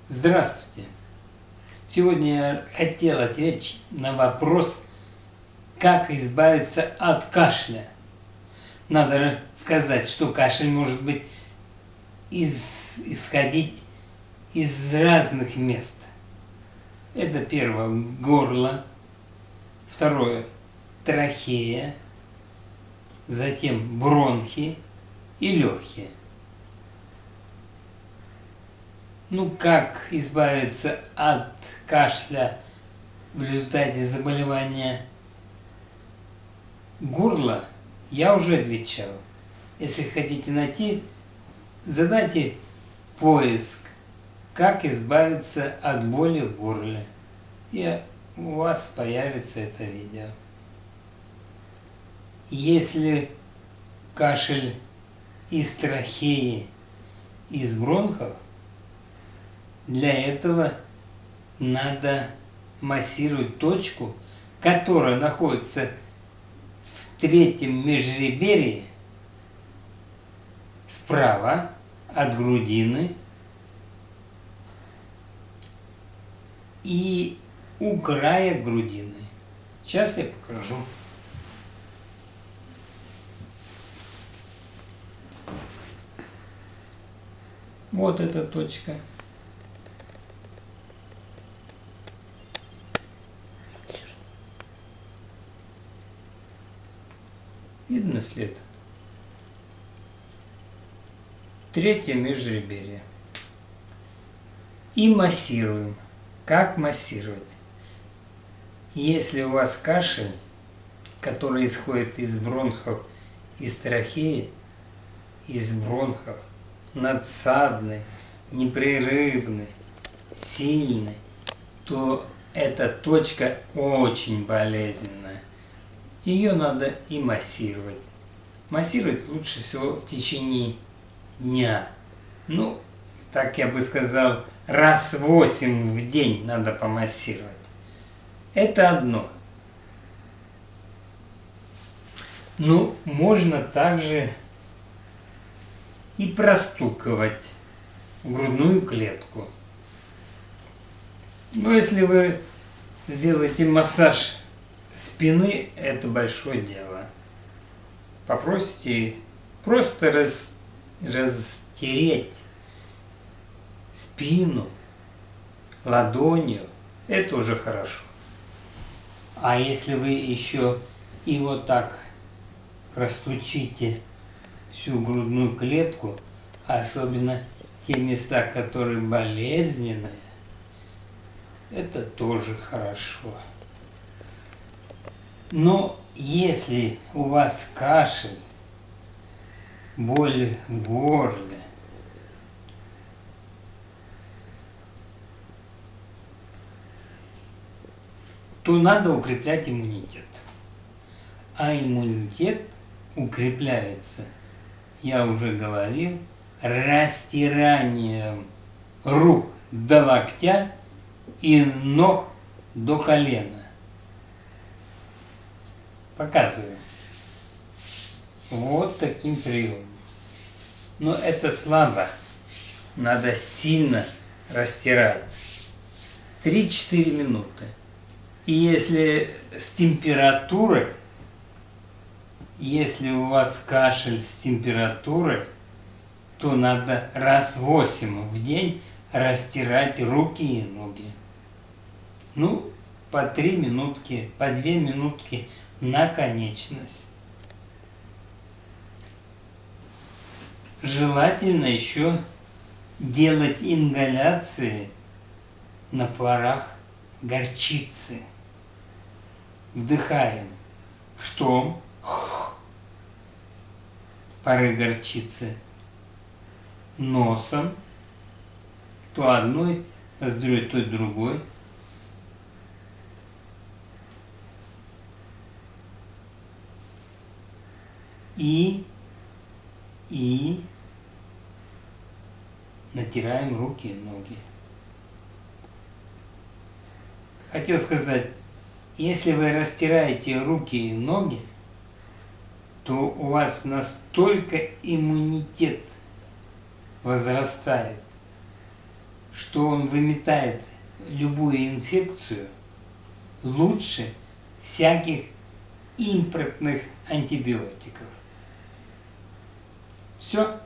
Здравствуйте! Сегодня я хотел ответить на вопрос, как избавиться от кашля. Надо сказать, что кашель может быть исходить из разных мест. Это первое – горло, второе – трахея, затем бронхи и легкие. Как избавиться от кашля в результате заболевания горла, я уже отвечал. Если хотите найти, задайте поиск «Как избавиться от боли в горле», и у вас появится это видео. Если кашель из трахеи, из бронхов, для этого надо массировать точку, которая находится в третьем межреберье справа от грудины и у края грудины. Сейчас я покажу. Вот эта точка. Видно след? Третье межреберье. И массируем. Как массировать? Если у вас кашель, который исходит из бронхов, из трахеи, из бронхов, надсадный, непрерывный, сильный, то эта точка очень болезненная. Ее надо и массировать. Массировать лучше всего в течение дня. Так я бы сказал, раз 8 в день надо помассировать. Это одно. Можно также и простукивать грудную клетку. Если вы сделаете массаж спины, это большое дело. Попросите просто растереть спину ладонью, это уже хорошо. А если вы еще и вот так простучите всю грудную клетку, особенно те места, которые болезненные, это тоже хорошо. Но если у вас кашель, боль в горле, то надо укреплять иммунитет. А иммунитет укрепляется, я уже говорил, растиранием рук до локтя и ног до колена. Показываю. Вот таким приемом. Но это слабо. Надо сильно растирать. 3-4 минуты. И если с температурой, если у вас кашель с температурой, то надо раз 8 в день растирать руки и ноги. По 3 минутки, по 2 минутки на конечность. Желательно еще делать ингаляции на парах горчицы. Вдыхаем что? Пары горчицы носом, то одной ноздрёй, то другой. И натираем руки и ноги. Хотел сказать, если вы растираете руки и ноги, то у вас настолько иммунитет возрастает, что он выметает любую инфекцию лучше всяких импортных антибиотиков. Все.